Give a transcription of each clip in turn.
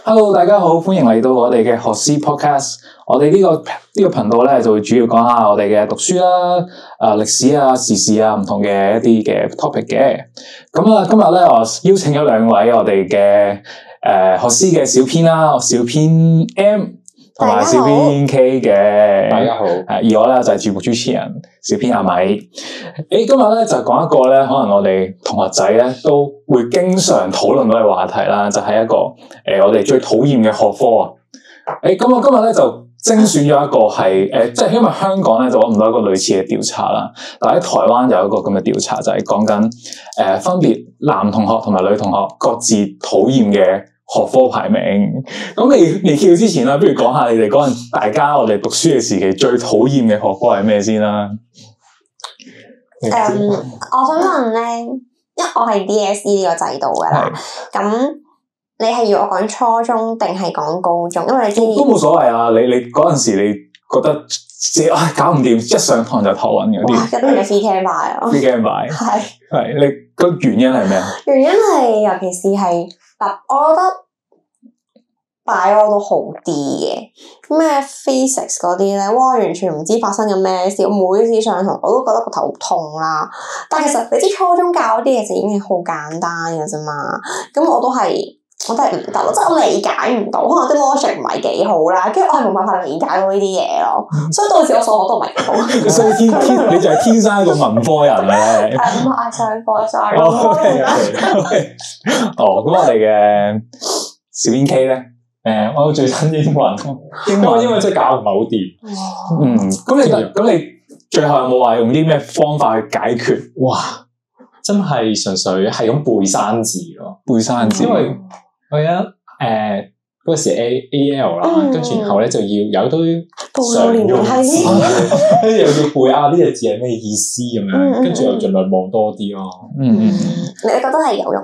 Hello， 大家好，歡迎嚟到我哋嘅學師 Podcast。我哋呢個頻道咧就會主要講下我哋嘅讀書啦、歷史啊、時事啊唔同嘅一啲嘅 topic 嘅。咁啊，今日咧我邀請咗兩位我哋嘅學師嘅小編啦，小編 M 同埋小編 K 嘅。大家好。而我咧就係節目主持人小編阿米。今日咧就講一個咧，可能我哋同學仔咧都會經常討論到嘅話題啦，就係一個我哋最討厭嘅學科啊。咁我今日咧就精選咗一個係即係因為香港咧就揾唔到一個類似嘅調查啦，但喺台灣有一個咁嘅調查，就係講緊分別男同學同埋女同學各自討厭嘅學科排名。咁未跳之前啦，不如講下你哋嗰陣大家我哋讀書嘅時期最討厭嘅學科係咩先啦？我想問咧，因為我係 DSE 呢個制度噶啦，咁你係要我講初中定係講高中？因為你知都冇所謂啊！你嗰陣時你覺得搞唔掂，一上堂就頭暈嗰啲。哇！咁你 free camp 啊 free camp 擺係你個原因係咩啊？原因係尤其是係我覺得擺我都好啲嘅，咩 physics 嗰啲咧，哇！完全唔知發生緊咩事，我每次上堂我都覺得個頭痛啦。但係其實你知初中教啲嘢就已經係好簡單嘅啫嘛，咁我都係唔得咯，即係我理解唔到，可能啲 logic 唔係幾好啦，跟住我係冇辦法理解到呢啲嘢咯，所以到時我數學都唔係幾好。所以你就係天生一個文科人咧。唔係上課，sorry。咁我哋嘅小編 K 咧，我最憎英文，因為真係搞唔係好掂。咁你最後有冇話用啲咩方法去解決？哇！真係純粹係咁背生字咯，背生字。因為我記得嗰時 A.L. 啦，跟住然後咧就要有堆常用字，跟住又要背呢隻字係咩意思咁樣，跟住又盡量望多啲咯。你覺得係有用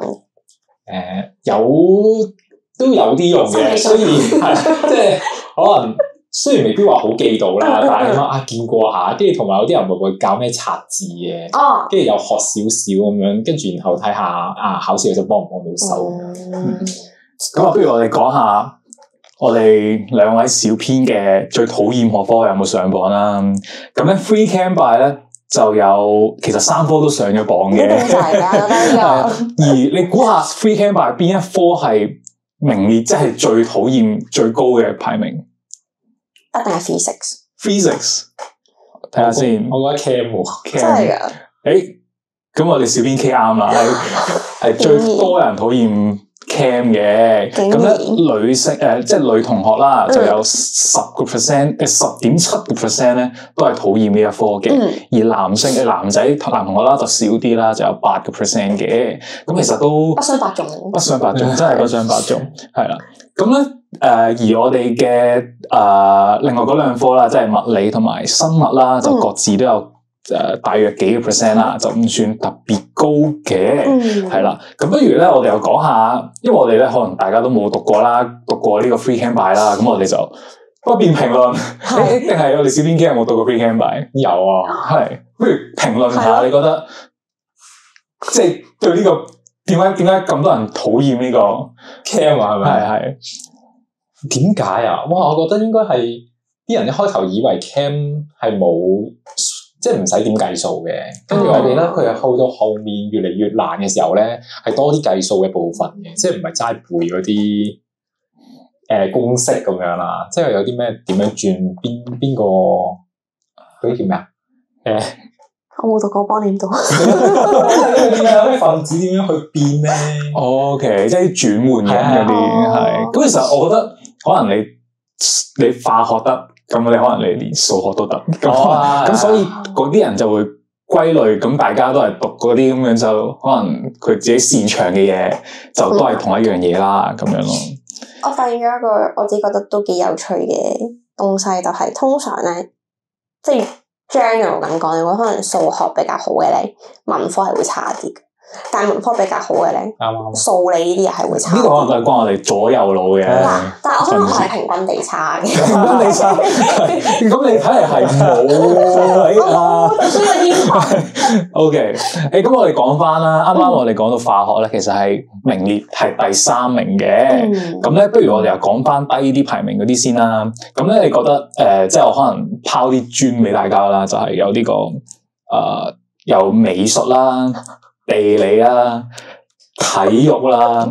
嘅？都有啲用嘅，雖然係即係可能雖然未必話好記到啦，但係起碼見過下，跟住同埋有啲人會教咩拆字嘅，跟住又學少少咁樣，跟住然後睇下考試就幫唔幫到手。咁不如我哋講下我哋兩位小編嘅最討厭學科有冇上榜啦？咁咧 free camp by 咧就有其實3科都上咗榜嘅，而你估下 free camp by 邊一科係名列即係最討厭最高嘅排名？一定係 physics。睇下先。我覺得 cam 真係噶。咁我哋小編 K 啱啦，係最多人討厭 cam 嘅。咁咧女性即係女同學啦，就有10%、10.7% 咧都係討厭呢一科嘅。而男同學啦就少啲啦，就有8% 嘅。咁其實都不相伯仲，真係不相伯仲，係啦。咁咧而我哋嘅另外嗰兩科啦，即係物理同埋生物啦，就各自都有大約幾個 percent 啦，就唔算特別高嘅，係啦。咁不如咧，我哋又講下，因為我哋咧可能大家都冇讀過呢個 free camp by 啦，咁我哋就不便評論。定係我哋小編 K 有冇讀過 free camp by？有啊，係。不如評論下，你覺得即係對呢個點解咁多人討厭呢個 cam 啊？係咪？係。點解啊？哇！我覺得應該係啲人一開頭以為 cam 係冇，即係唔使點計數嘅。跟住我記得佢係去到後面越嚟越難嘅時候咧，係多啲計數嘅部分嘅，即係唔係齋背嗰啲公式咁樣啦。即係有啲咩點樣轉邊個嗰啲叫咩啊？我冇讀過，幫你唔到。有咩分子點樣去變咧？OK， 即係啲轉換嘅嗰啲係。咁其實我覺得可能你化學得，咁你可能你連數學都得。咁所以嗰啲人就會歸類，咁大家都係讀嗰啲咁樣，就可能佢自己擅長嘅嘢就都係同一樣嘢啦，咁樣咯。我發現咗一個我自己覺得都幾有趣嘅東西，就係通常咧，即係。general 咁講，你會可能數學比較好嘅咧，文科係會差啲嘅。但係文科比較好嘅咧，數理呢啲又係會差啲。呢個可能係關我哋左右腦嘅。但係我想講我係平均地差嘅。平均地差，咁你睇嚟係冇啊。所以天才。OK， 咁我哋講翻啦，啱啱我哋講到化學咧，其實係名列係第3名嘅。咁咧，不如我哋又講翻低啲排名嗰啲先啦。咁咧，你覺得即係我可能拋啲磚俾大家啦，就係有呢個有美術啦、地理啦、體育啦，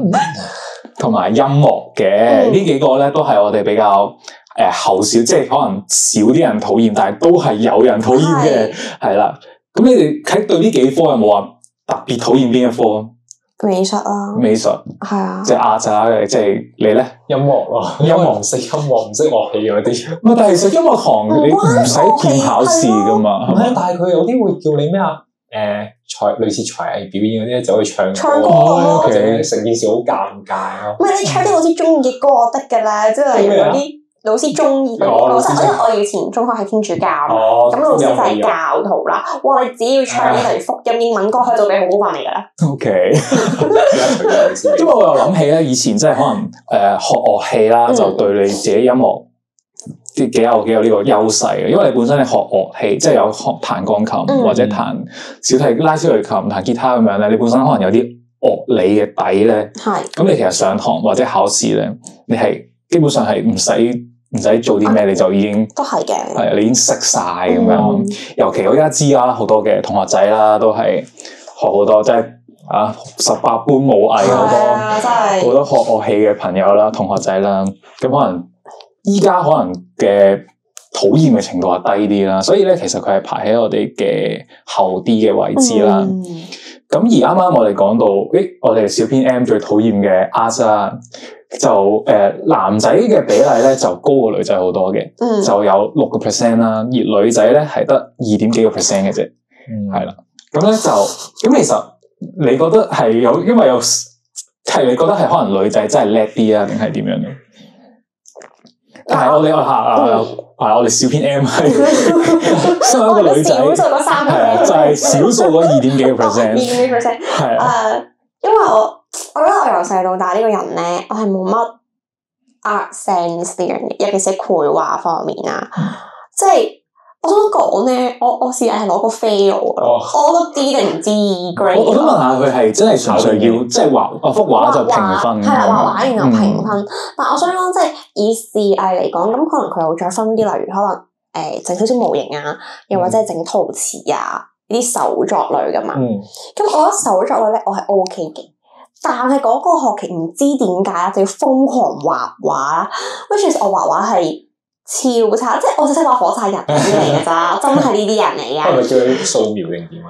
同埋音樂嘅呢幾個咧，都係我哋比較後少，即係可能少啲人討厭，但係都係有人討厭嘅，係啦。咁你哋喺對呢幾科有冇話特別討厭邊一科？美術啦，美術係啊，即係亞仔嘅，即係你咧？音樂咯，音樂唔識音樂，唔識樂器嗰啲。唔係，但係其實音樂堂你唔使見考試噶嘛，係咪？但係佢有啲會叫你咩啊？類似才藝表演嗰啲咧，走去唱歌，或者成件事好尷尬咯。唔係你唱啲老師中意嘅歌就得㗎啦，即係例如嗰啲老師中意嗰啲歌。因為我以前中學係天主教，咁老師就係教徒啦。哇！你只要唱啲例如福音英文歌，佢就俾好高分嚟㗎啦。OK， 因為我又諗起咧，以前真係可能學樂器啦，就對你自己音樂幾有呢個優勢嘅，因為你本身你學樂器，即係有學彈鋼琴或者彈小提拉小提琴、彈吉他咁樣咧，你本身可能有啲樂理嘅底咧。係。咁你其實上堂或者考試咧，你係基本上係唔使做啲咩，你就已經都係嘅。係，你已經識晒咁樣。尤其我而家知啦，好多嘅同學仔啦，都係學好多，即係18般武藝好多學樂器嘅朋友啦、同學仔啦，咁可能。依家可能嘅討厭嘅程度係低啲啦，所以咧其實佢係排喺我哋嘅後啲嘅位置啦。咁而啱啱我哋講到，我哋小編 M 最討厭嘅 art 啦，就男仔嘅比例咧就高過女仔好多嘅，就有6%啦，而女仔咧係得2點幾個 percent 嘅啫，係啦。咁咧就咁，其實你覺得係因為係你覺得係可能女仔真係叻啲啊，定係點樣咧？但係我哋我哋小編 M 係身為一個女仔，少數嗰3%，就係少數嗰2點幾個 percent， 2點幾 percent， 係因為我覺得我由細到大呢個人咧，我係冇乜 art sense 呢樣嘢，尤其是繪畫方面啊，即係我想講咧，我試係攞個 fail 咯，我覺得 D 定唔知 grade。我想問下佢係真係純粹要即係畫幅畫就評分，係啦，畫畫然後評分。但我想講即係以視藝嚟講，咁可能佢又再分啲，例如可能整少少模型啊，又或者係整陶瓷啊呢啲手作類噶嘛。咁我覺得手作類咧，我係 OK 嘅。但係嗰個學期唔知點解就要瘋狂畫畫 ，which is 我畫畫係超差，即係我就識畫火柴人嚟嘅咋，真係呢啲人嚟嘅。係咪叫你素描定點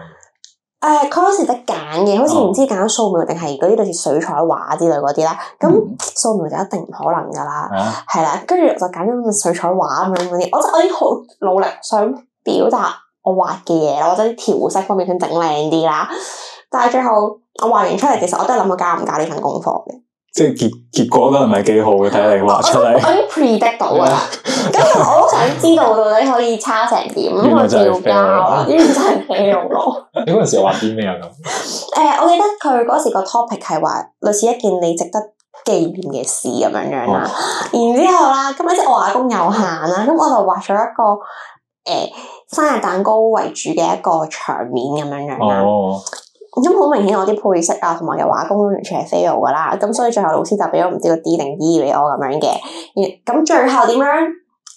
啊？佢嗰時得揀嘅，好似唔知揀素描定係嗰啲類似水彩畫之類嗰啲啦。咁素描就一定唔可能噶啦，係啦。跟住我就揀咗水彩畫咁樣嗰啲。我已經好努力想表達我畫嘅嘢啦，或者啲調色方面想整靚啲啦。但係最後我畫完出嚟，其實我都係諗過交唔交呢份功課嘅。即係結果都唔係幾好嘅，睇你畫出嚟。我已經 predict 到啦，咁我都想知道到底可以差成點，咁我照交啦，呢啲真係 fail 咯。你嗰陣時畫啲咩啊咁？我記得佢嗰時個 topic 係話類似一件你值得紀念嘅事咁樣啦。然之後啦，咁即係我畫工有限啦，咁我就畫咗一個生日蛋糕為主嘅一個場面咁樣啦。咁好明顯我啲配色啊，同埋嘅畫工完全係 fail 噶啦，咁所以最後老師就俾咗唔知個 D 定 E 俾我咁樣嘅。咁最後點樣？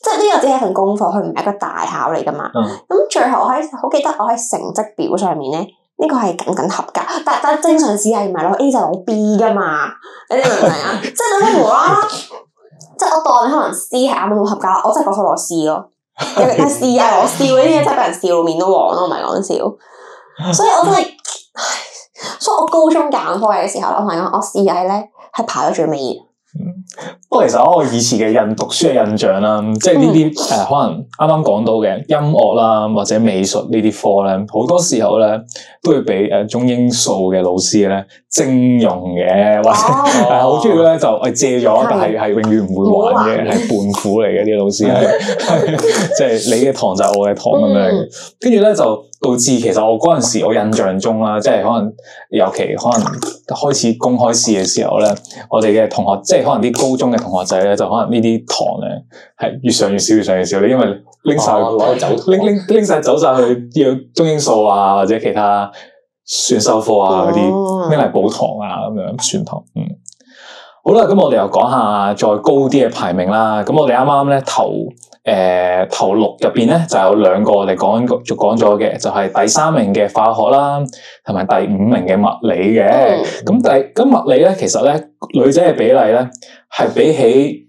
即係呢個只係一份功課，佢唔係一個大考嚟噶嘛。咁最後我好記得我喺成績表上面咧，呢個係僅僅合格。但正常試係唔係攞 A 就攞 B 噶嘛？你哋明唔明啊？即係你無啦啦，即係我當你可能 C 係啱啱好合格，我真係嗰科攞 C 咯。但係 C 係我笑嗰啲嘢真係俾人笑面都黃咯，唔係講笑。所以我真係。所以我高中揀科嘅時候，我同你講，我視藝咧係排咗最尾嘅。不過其實我以前嘅讀書嘅印象啦，即係呢啲可能啱啱講到嘅音樂啦，或者美術呢啲科咧，好多時候咧都會俾中英數嘅老師咧徵用嘅，或者好中意咧就借咗，但係永遠唔會還嘅，係伴虎嚟嘅啲老師係，即係你嘅堂就係我嘅堂咁樣。跟住咧就導致其實我嗰陣時我印象中啦，即係可能尤其可能開始公開試嘅時候咧，我哋嘅同學即係可能啲高中嘅同學仔咧，就可能呢啲堂咧係越上越少，越上越少。你因為拎晒攞走拎晒走晒去啲中英數啊，或者其他選修科啊嗰啲拎嚟補堂啊咁樣選堂。好啦，咁我哋又講下再高啲嘅排名啦。咁我哋啱啱咧頭六入邊咧就有兩個我哋講咗嘅，就係第3名嘅化學啦，同埋第5名嘅物理嘅。咁物理咧，其實咧女仔嘅比例咧係比起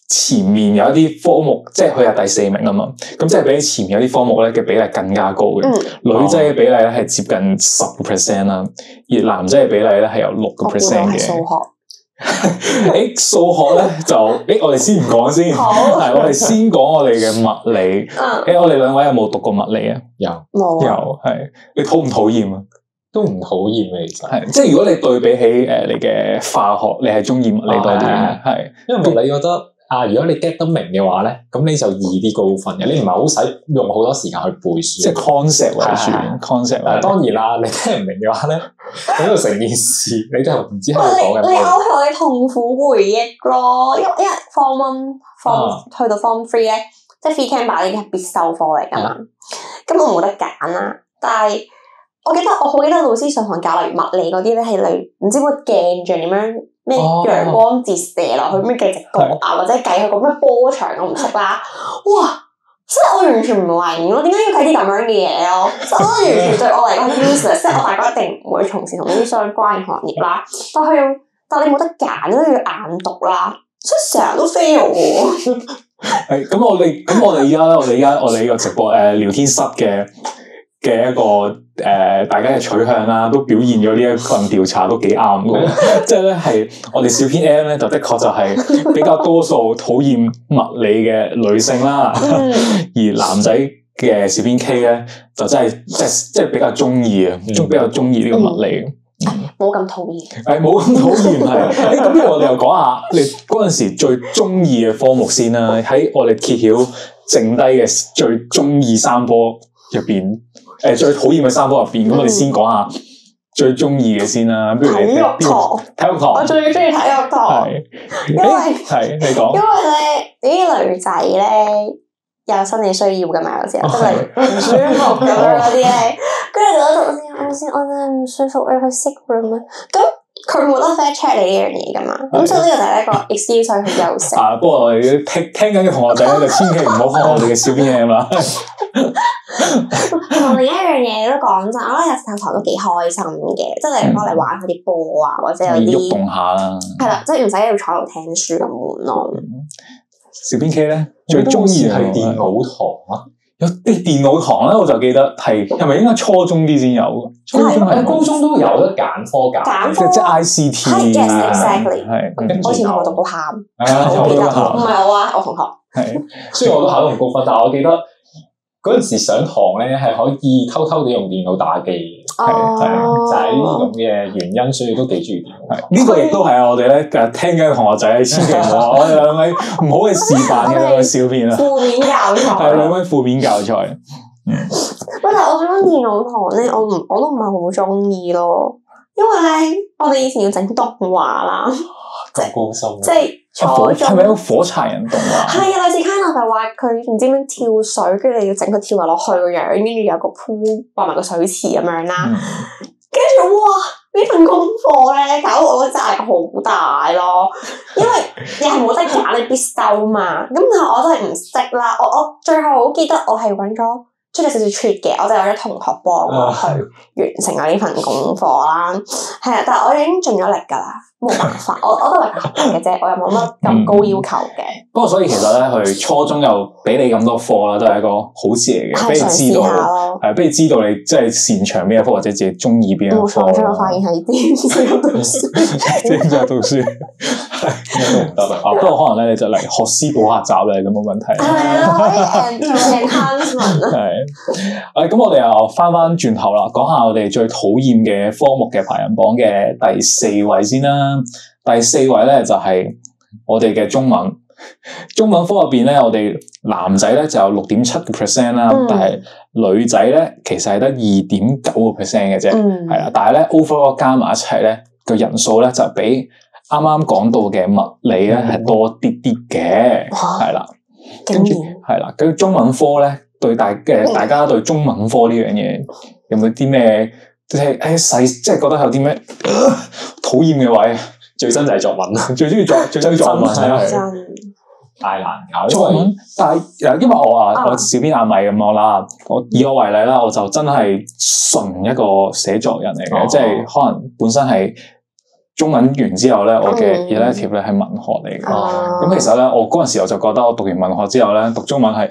前面有一啲科目，即係佢係第4名啊嘛。咁即係比起前面有啲科目咧嘅比例更加高嘅。女仔嘅比例咧係接近10% 啦，而男仔嘅比例咧係有6% 嘅。數學。數學咧就我哋先唔講先，係我哋先講我哋嘅物理。我哋兩位有冇讀過物理啊？有係。你討唔討厭啊？都唔討厭嘅，其實係即係如果你對比起你嘅化學，你係中意物理多啲嘅，係因為物理覺得如果你 get 得明嘅話咧，咁你就易啲高分嘅，你唔係好使用好多時間去背書，即係 concept 為主 concept。但係當然啦，你聽唔明嘅話咧，咁就成件事你就唔知喺度講緊咩。你勾起我嘅痛苦回憶咯，因為 Form 1去到 Form 3咧，即係 Phy Chem 已經係必修科嚟噶嘛，咁我冇得揀啦。但係我好記得老師上堂教例如物理嗰啲咧，係例如唔知個鏡像點樣咩陽光折射落去咩嘅直角或者計佢個咩波長我唔識啦。哇！即係我完全唔明咯，點解要計啲咁樣嘅嘢咯？即係我覺得完全對我嚟講 useless， 即係我大概一定唔會從事同呢啲相關嘅行業啦。但你冇得揀，都要硬讀啦，所以成日都 fail 喎。係咁，我哋而家咧，我哋呢個直播聊天室嘅一個大家嘅取向啦，都表現咗呢一份調查都幾啱嘅。即係咧係我哋小編 M 咧，就的確就係比較多數討厭物理嘅女性啦，而男仔嘅小編 K 咧就真係即係比較中意啊，比較中意呢個物理。冇咁討厭，冇咁討厭係。咁不如我哋又講下你嗰陣時最中意嘅科目先啦。喺我哋揭曉剩低嘅最中意3科入邊，最討厭嘅3科入邊，咁我哋先講下最中意嘅先啦。不如你體育堂，我最中意體育堂，因為你講，因為咧啲女仔咧有生理需要㗎嘛，有時候真係唔舒服咁樣嗰啲咧，跟住就喺度先，我真係唔舒服，我要去 sick room 啊。咁佢冇得 fact check 你呢樣嘢㗎嘛，咁所以呢個就係一個 excuse 去休息。不過我哋聽緊嘅同學仔咧，就千祈唔好學我哋嘅小編 M 啦。同另一樣嘢都講真，我覺得有時候都幾開心嘅，即係例如幫你玩下啲波啊，或者有啲喐動下啦。係啦，即係唔使要坐喺度聽書咁悶咯。小編 K 咧最中意係電腦堂啊！有啲電腦堂咧，我就記得係咪應該初中啲先有？初中係高中都有得揀科㗎，即係 ICT 啊， exactly 係。我以前我讀到喊，我記得唔係我啊，我同學。係，雖然我都考到唔高分，但係我記得嗰陣時上堂咧係可以偷偷地用電腦打機，係就係呢啲咁嘅原因，所以都幾中意電腦。呢個亦都係我哋咧聽緊嘅同學仔，千祈唔好我哋兩位唔好嘅示範嘅兩位小編啊，負面教材係兩位負面教材。喂，但係我想講電腦堂咧，我都唔係好中意咯，因為咧我哋以前要整動畫啦，咁高深，即係初中係咪一個火柴人動畫？係啊，類似 kind of 係話佢唔知點跳水，跟住你要整佢跳埋落去個樣，跟住有個鋪畫埋個水池咁樣啦，跟住哇呢份功課咧搞到我覺得壓力好大咯，因為你係冇得揀，你必修嘛，咁但係我真係唔識啦，我最後好記得我係揾咗出咗少少 treat 嘅，我就有啲同學幫我去完成我呢份功課啦，係啊，但係我已經盡咗力㗎啦。冇辦法，我都係合格嘅啫，我又冇乜咁高要求嘅。不過所以其實咧，佢初中又俾你咁多課啦，都係一個好事嚟嘅，俾你知道，係俾你知道你即係擅長邊一科或者自己中意邊一科。冇錯，最後發現係點讀書，點解讀書係唔得啊？不過可能咧，你就嚟學師補下習咧，咁冇問題。係啊，可以 enhancement 啊。係，咁我哋又翻轉頭啦，講下我哋最討厭嘅科目嘅排行榜嘅第4位先啦。第4位咧就係我哋嘅中文。中文科入邊咧，我哋男仔咧就有6.7% 啦，但係女仔咧其實係得2.9% 嘅啫，係啦，但係咧 overall 加埋一齊咧個人數咧就比啱啱講到嘅物理咧係多啲啲嘅，係啦，跟住係啦，跟住中文科咧對大家對中文科呢樣嘢有冇啲咩即係即係覺得有啲咩討厭嘅位？最新就係作文啦，最中意作文係。太難搞，作文，但係因為我小編阿米咁樣啦，以我為例啦，我就真係純一個寫作人嚟嘅，即係可能本身係中文完之後咧，我嘅 elective 咧係文學嚟嘅。咁其實咧，我嗰陣時我就覺得我讀完文學之後咧，讀中文係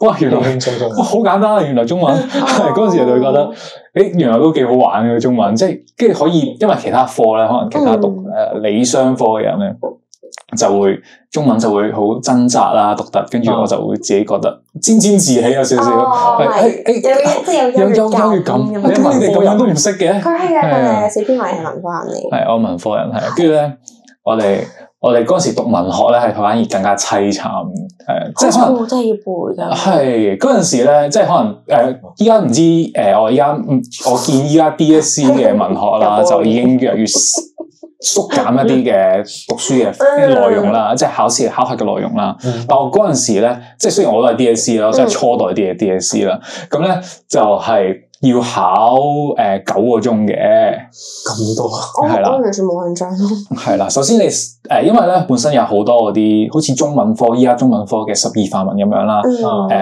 哇，原來輕輕鬆鬆，好簡單啊！原來中文嗰陣時就會覺得，原來都幾好玩嘅中文，即係跟住可以，因為其他科咧，可能其他讀理商科嘅人咧。就會中文就會好掙扎啦，獨特，跟住我就會自己覺得沾沾自喜有少少，即係有優越感。你哋咁樣都唔識嘅？佢係小編係文科人嚟。係我文科人係，跟住咧我哋嗰陣時讀文學咧係反而更加凄慘，即係可能真係要背㗎。係嗰陣時咧，即係可能依家唔知我見依家 DSE 嘅文學啦，就已經越嚟越縮減一啲嘅讀書嘅內容啦，即係考試考核嘅內容啦。但我嗰陣時咧，即係雖然我都係 DSE 啦，即係初代啲嘅 DSE 啦，咁咧就係要考9個鐘嘅，咁多係啦，我完全冇印象咯。係啦，首先你因為咧本身有好多嗰啲好似中文科，依家中文科嘅12範文咁樣啦，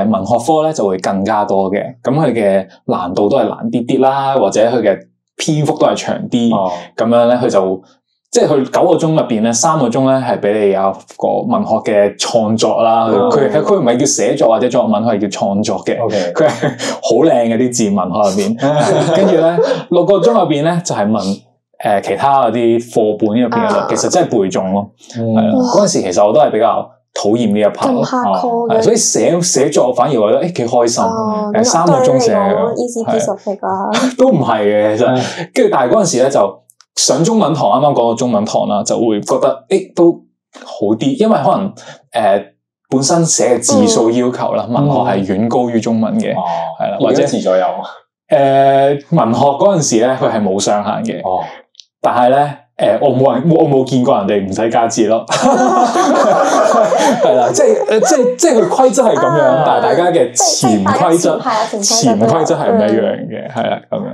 文學科咧就會更加多嘅，咁佢嘅難度都係難啲啲啦，或者佢嘅篇幅都係長啲，咁樣咧佢就。即係佢9個鐘入邊咧，3個鐘咧係俾你有個文學嘅創作啦。佢唔係叫寫作或者作文，佢係叫創作嘅。佢係好靚嘅啲字文學入邊。跟住咧6個鐘入邊咧就係問其他嗰啲課本入邊嘅，其實真係背誦咯。係啦，嗰陣時其實我都係比較討厭呢一 part，所以寫作反而我覺得幾開心。3個鐘寫，easy piece of cake啦。都唔係嘅，其實跟住但係嗰陣時咧就。上中文堂，啱啱講到中文堂啦，就會覺得都好啲，因為可能本身寫嘅字數要求啦，文學係遠高於中文嘅，係啦，或者字左右。文學嗰陣時咧，佢係冇上限嘅，但係咧我冇見過人哋唔使加字咯，係啦，即係佢規則係咁樣，但係大家嘅潛規則係唔一樣嘅，係啦咁樣。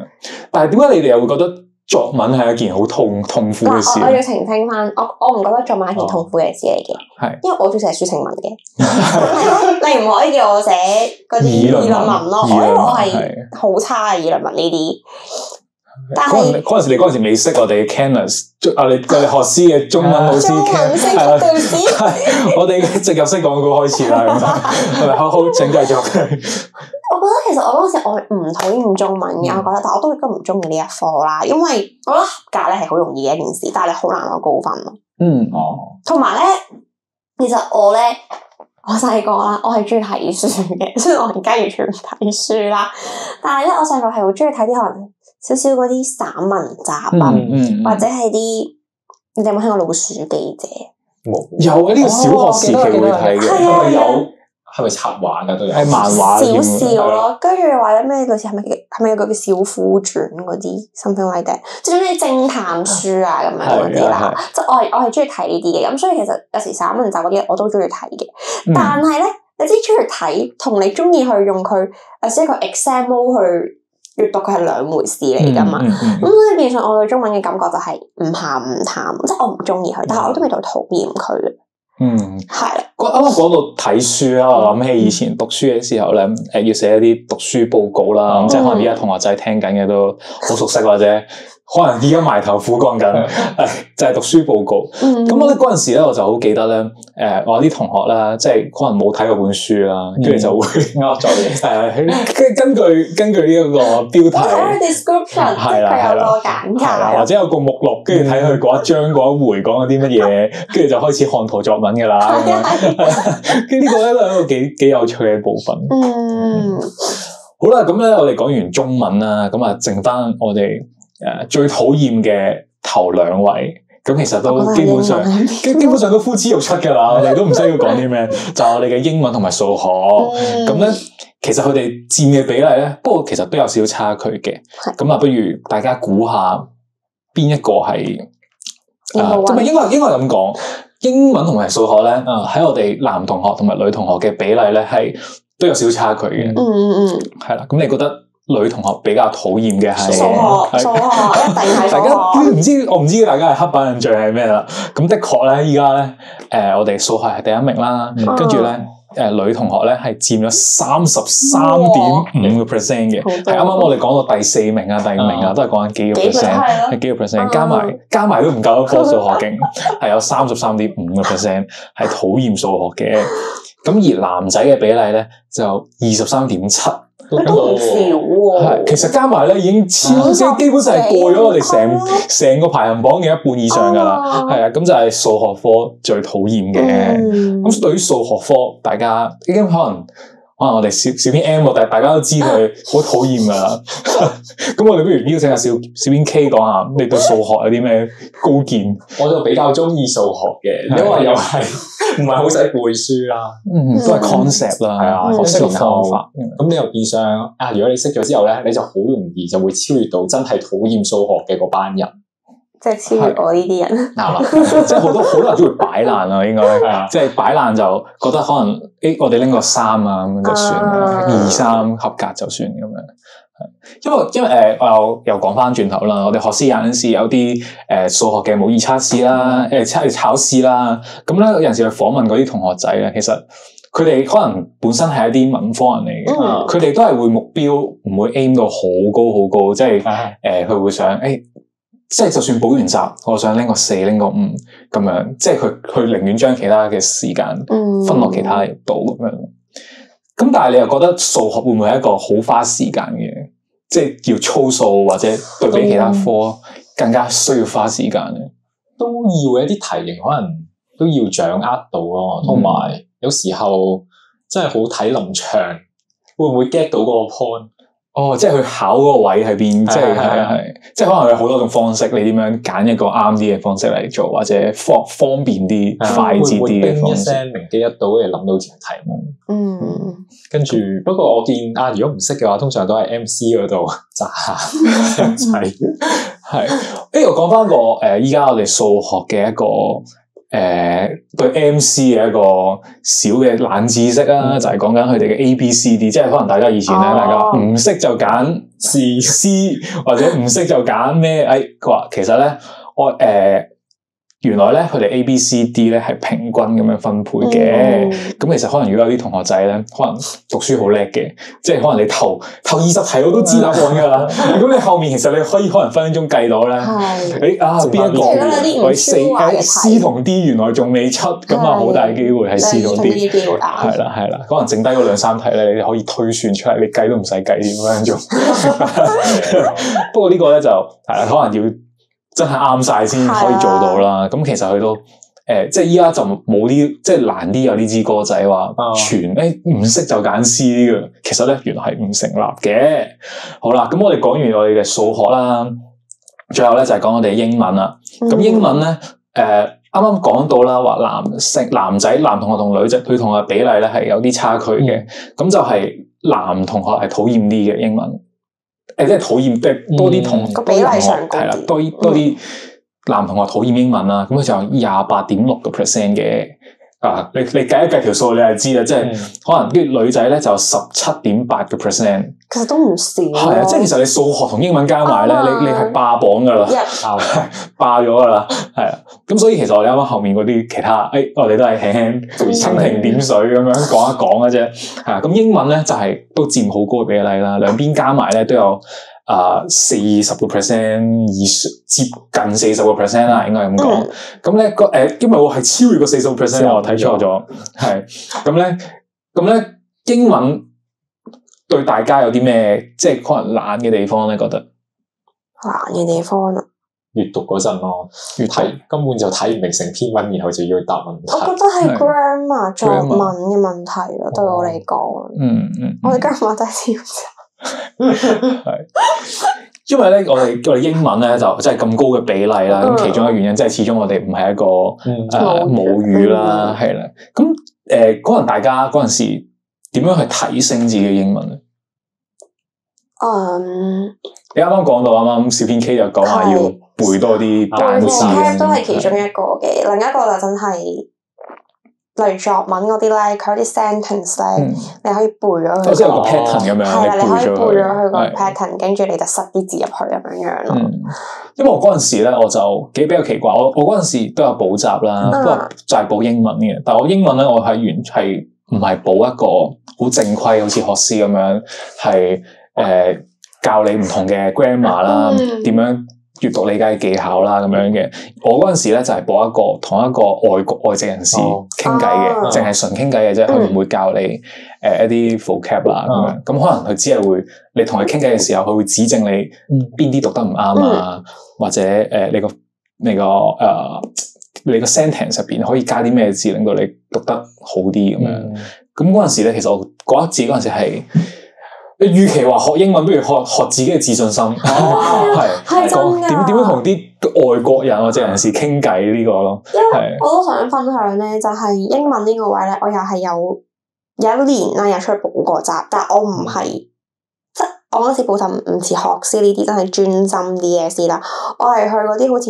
但係點解你哋又會覺得？作文係一件好痛苦嘅事。我要澄清翻，我唔覺得作文係一件痛苦嘅事嚟嘅。係，因為我中意寫抒情文嘅。你唔可以叫我寫嗰啲議論文咯，因為我係好差嘅議論文呢啲。但係嗰陣時未識我哋嘅 Canus， 我哋學師嘅中文老師 Canus， 係我哋直入式廣告開始啦，係咪？好，請繼續。我覺得其實我嗰陣時我係唔討厭中文嘅，我覺得，但我都唔中意呢一科啦，因為我覺得合格咧係好容易嘅一件事，但係你好難攞高分咯。同埋咧，其實我細個啦，我係中意睇書嘅，雖然我而家完全唔睇書啦，但係咧我細個係好中意睇啲可能少少嗰啲散文集啊，或者係啲你有冇聽過《老鼠記者》？有啊，呢個小學時期會睇嘅，有。係咪插畫噶都有？係漫畫少少咯，跟住或者咩類似係咪有個叫小虎傳嗰啲 something like that，即係啲偵探書啊咁樣嗰啲啦。即係我係中意睇呢啲嘅，咁所以其實有時散文集嗰啲我都中意睇嘅。但係咧，你知中意睇同你中意去用佢即係個 exam mode 去閱讀，佢係兩回事嚟噶嘛。咁所以變相我對中文嘅感覺就係唔鹹唔淡，即係我唔中意佢，但係我都未到討厭佢嘅。係啦。啱啱講到睇書啦，我諗起以前讀書嘅時候咧，要寫一啲讀書報告啦，即係可能而家同學仔聽緊嘅都好熟悉，或者可能而家埋頭苦幹緊，就係讀書報告。咁我咧嗰陣時咧，我就好記得咧，我啲同學啦，即係可能冇睇過本書啦，跟住就會作嘢，根據呢一個標題，我睇佢 description，係啦，佢有個簡介，或者有個目錄，跟住睇佢嗰一章嗰一回講咗啲乜嘢，跟住就開始看圖作文噶啦。跟住呢個咧都係一個幾有趣嘅部分。好啦，咁咧我哋講完中文啦，咁啊剩翻我哋最討厭嘅頭兩位，咁其實都基本上都呼之欲出㗎啦，我哋都唔需要講啲咩，就係我哋嘅英文同埋數學。咁咧，其實佢哋佔嘅比例咧，不過其實都有少少差距嘅。咁啊，不如大家估下邊一個係咁應該咁講，英文同埋數學咧，喺我哋男同學同埋女同學嘅比例咧，係都有少少差距嘅。係啦，咁你覺得女同學比較討厭嘅係數學一定係數學。大家我唔知大家係刻板印象係咩啦。咁的確咧，依家咧，我哋數學係第一名啦，跟住咧，女同學咧係佔咗33.5%嘅，係啱啱我哋講到第4名啊、第5名啊，都係講緊幾個 percent， 係幾個 percent，加埋都唔夠一科數學勁，係有33.5% 係討厭數學嘅。咁而男仔嘅比例咧就23.7%。都唔少喎，係，其實加埋咧已經超，基本上係過咗我哋成個排行榜嘅一半以上噶啦。係啊，咁就係數學科最討厭嘅。咁對於數學科，大家已經可能我哋小編 M， 但係大家都知佢好討厭噶啦。咁我哋不如邀請下小編 K 講下，你對數學有啲咩高見？我就比較中意數學嘅，因為又係唔係好使背書啦，都係 concept 啦，係啊，學識個方法。咁你又變相如果你識咗之後咧，你就好容易就會超越到真係討厭數學嘅嗰班人。即係超越我呢啲人，即係好多人都會擺爛啊，應該，即係擺爛就覺得可能我哋拎個3啊咁就算，2、3合格就算咁樣。因為我又講翻轉頭啦，我哋學師有陣時有啲數學嘅模擬測試啦，考試啦，咁咧有陣時去訪問嗰啲同學仔咧，其實佢哋可能本身係一啲文科人嚟嘅，佢哋都係會目標唔會 aim 到好高，即係佢會想即係就算補完習，我想拎個4，拎個5咁樣，即係佢寧願將其他嘅時間分落其他度咁樣。咁但係你又覺得數學會唔會係一個好花時間嘅，即係要操數或者對比其他科更加需要花時間嘅？都要一啲題型可能都要掌握到咯，同埋有時候真係好睇臨場，會唔會 get 到嗰個 point？即係佢考嗰個位喺邊，即係即係可能有好多種方式，你點樣揀一個啱啲嘅方式嚟做，或者方便啲、快捷啲嘅方式。會叮一聲靈機一到，你諗到條題目。跟住不過我見如果唔識嘅話，通常都係 MC 嗰度炸係。我講翻個依家我哋數學嘅一個對 MC 嘅一個小嘅冷知識啦，就係講緊佢哋嘅 ABCD， 即係可能大家以前咧，大家唔識就揀 C， 或者唔識就揀咩？佢話其實咧，原來咧佢哋 ABCD 咧係平均咁樣分配嘅。咁其實可能如果有啲同學仔咧，可能讀書好叻嘅，即係可能你頭20題我都知答案噶啦。如果你後面其實你可能分鐘計到咧，邊一個C 同 D 原來仲未出，咁好大機會係 C 同 D。係啦，可能剩低嗰2-3題咧，你可以推算出嚟，你計都唔使計添分鐘。不過呢個咧就係啦，可能要真係啱晒先可以做到啦。咁其實佢都即係依家就冇啲即係難啲有呢支歌仔話全唔識就揀 C 嘅，其實咧原來係唔成立嘅。好啦，咁我哋講完我哋嘅數學啦，最後咧就係講我哋英文啦。咁英文咧啱啱講到啦，話男同學同女同學比例咧係有啲差距嘅。咁就係男同學係討厭啲嘅英文。即係討厭，多啲同個比例上高啲，係啦，多啲男同學討厭英文啦。咁佢就有28.6% 嘅。你計一計條數，你就知啦。即係可能啲女仔咧就17.8%。其實都唔少。係啊，即係其實你數學同英文加埋咧，你係霸榜噶啦，霸咗噶啦。係啊，咁所以其實我哋啱啱後面嗰啲其他，我哋都係輕輕蜻蜓點水咁樣講一講嘅啫。係啊，咁英文咧就係都佔好高嘅比例啦，兩邊加埋咧都有40% 以上，接近40% 啦，應該咁講。咁咧因為我係超越過40%，我睇錯咗。係咁咧，英文對大家有啲咩即係可能難嘅地方咧？覺得難嘅地方啊，閱讀嗰陣咯，睇根本就睇唔明成篇文，然後就要答問題。我覺得係 grammar 作文嘅問題咯，對我嚟講。我哋 grammar 真係超差。係。因為咧，我哋英文咧就真係咁高嘅比例啦。咁其中一個原因，即係始終我哋唔係一個母語啦，係啦。咁可能大家嗰陣時點樣去提升自己嘅英文咧？你啱啱講到小編 K 就講話要背多啲單詞，都係其中一個嘅。另一個就真係，例如作文嗰啲咧，佢有啲 sentence 咧，你可以背咗佢。即係有個 pattern 咁樣，係啦，你可以背咗佢個係 pattern，跟住你就塞啲字入去咁樣咯。因為我嗰陣時咧，我就比較奇怪，我嗰陣時都有補習啦，不過就係補英文嘅。但係我英文咧，我係完全唔係補一個好正規，好似學師咁樣，係教你唔同嘅 grammar 啦，點樣閱讀理解技巧啦咁樣嘅。我嗰陣時咧就係補一個同一個外籍人士傾偈嘅，淨係純傾偈嘅啫，佢唔會教你一啲 vocab 啦咁樣。咁可能佢只係會你同佢傾偈嘅時候，佢會指正你邊啲讀得唔啱啊，或者你個 sentence 入邊可以加啲咩字，令到你讀得好啲咁樣。咁嗰陣時咧，其實我覺得自己嗰陣時係。與其話學英文，不如學自己嘅自信心，係講點樣同啲外國人或者人士傾偈呢個咯。因為我都想分享咧，就係英文呢個位咧，我又係有一年啦，有出去補過習，但我唔係即係我嗰時補習唔似學師呢啲真係專心 DSE 啦，我係去嗰啲好似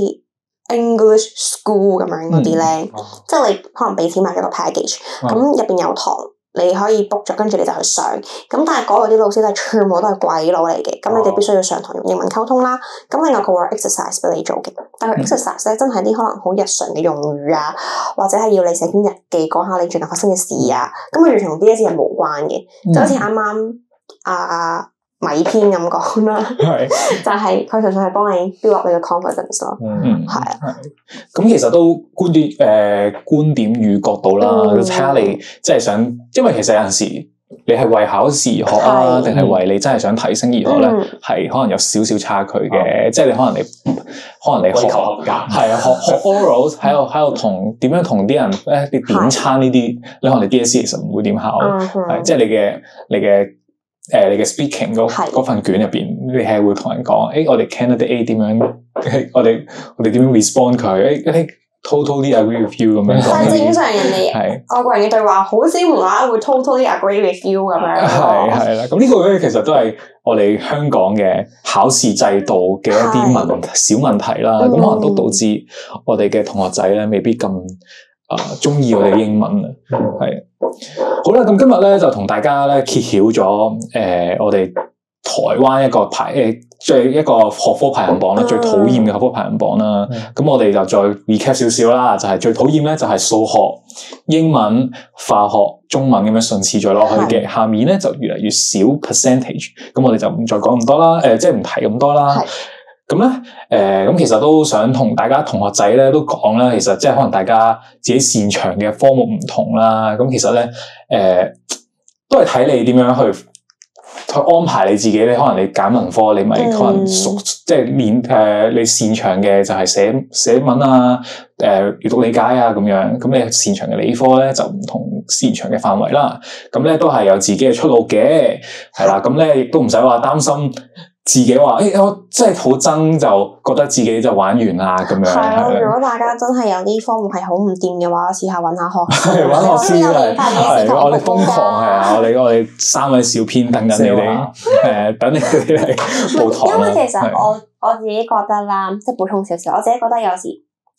English school 咁樣嗰啲咧，即係你可能俾錢買咗個 package，咁入邊有堂。你可以 book 咗，跟住你就去上。咁但係嗰度啲老師咧，全部都係鬼佬嚟嘅。咁你哋必須要上堂用英文溝通啦。咁另外佢會有 exercise 俾你做嘅。但係 exercise 咧，真係啲可能好日常嘅用語啊，或者係要你寫篇日記，講下你最近發生嘅事啊。咁佢完全同 DSE 係無關嘅，就好似啱啱米篇咁講啦，就係佢純粹係幫你 build up 你嘅 confidence 咯，係啊。咁其實都觀點與角度啦，睇下你即係想，因為其實有陣時你係為考試而學啊，定係為你真係想提升而學咧，係可能有少少差距嘅。即係你可能你學係啊，學 oral 喺度同點樣同啲人你點餐呢啲，你可能你 DSE 其實唔會點考，係即係你嘅 speaking 嗰份卷入邊，你係會同人講，我哋 candidate A 點樣，我哋點樣 respond 佢，totally agree with you 咁樣講。係正常人哋外國人嘅對話，好少無啦啦會 totally agree with you 咁樣。係啦，咁呢個咧其實都係我哋香港嘅考試制度嘅一啲小問題啦。咁可能都導致我哋嘅同學仔咧未必咁中意我哋英文啊。係好啦，咁今日咧就同大家咧揭曉咗我哋台灣一個一個學科排行榜啦，最討厭嘅學科排行榜啦。咁我哋就再 recap 少少啦，就係最討厭咧就係數學、英文、化學、中文咁樣順次再落去嘅。下面咧就越嚟越少 percentage， 咁我哋就唔再講咁多啦，即係唔提咁多啦。咁咧，咁其實都想同大家同學仔咧都講啦，其實即係可能大家自己擅長嘅科目唔同啦，咁其實咧，都係睇你點樣去安排你自己咧。可能你揀文科，你咪可能即係練你擅長嘅就係寫文啊，閱讀理解啊咁樣。咁你擅長嘅理科咧就唔同擅長嘅範圍啦。咁咧都係有自己嘅出路嘅，係啦。咁咧亦都唔使話擔心。自己話我真係好憎，就覺得自己就玩完啦咁樣。係咯，如果大家真係有啲科目係好唔掂嘅話，試下揾下學師。揾學師係我哋瘋狂係啊！我哋3位小編等緊你哋，等你哋嚟報堂。因為其實我自己覺得啦，即係補充少少，我自己覺得有時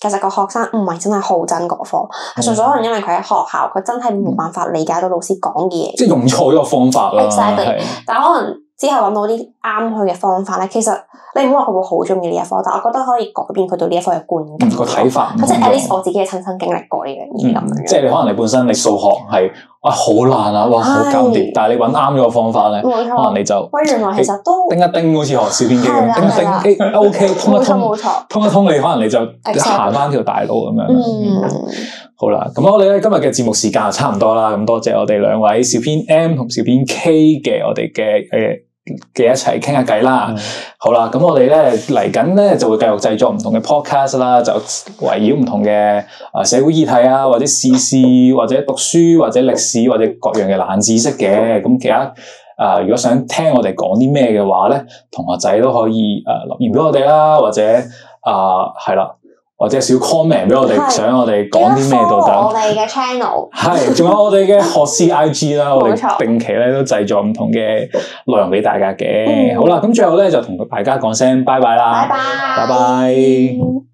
其實個學生唔係真係好憎嗰科，係純粹可能因為佢喺學校，佢真係冇辦法理解到老師講嘅嘢，即係用錯咗個方法啦。Exactly，但係可能。之後揾到啲啱佢嘅方法咧，其實你唔好話佢會好中意呢一科，但我覺得可以改變佢對呢一科嘅觀感個睇法。即係 at least 我自己嘅親身經歷過呢樣嘢咁樣。即係你可能你本身你數學係好難啊，哇好搞唔掂，但係你揾啱咗個方法咧，可能你就原來其實都叮一叮好似學小編機咁，叮一叮OK 通一通，你可能你就行翻條大路咁樣。好啦，咁我哋咧今日嘅節目時間就差唔多啦，咁多謝我哋2位小編 M 同小編 K 嘅我哋嘅一齊傾下偈啦。好啦，咁我哋咧嚟緊咧就會繼續製作唔同嘅 podcast 啦，就圍繞唔同嘅社會議題啊，或者時事，或者讀書，或者歷史，或者各樣嘅冷知識嘅。咁其他如果想聽我哋講啲咩嘅話咧，同學仔都可以留言俾我哋啦，或者係啦。或者少 comment 俾我哋，想我哋講啲咩都得。我哋嘅 channel 係，仲有我哋嘅學師 IG 啦，我哋定期咧都製作唔同嘅內容俾大家嘅。好啦，咁最後咧就同大家講聲拜拜啦，拜拜，拜拜。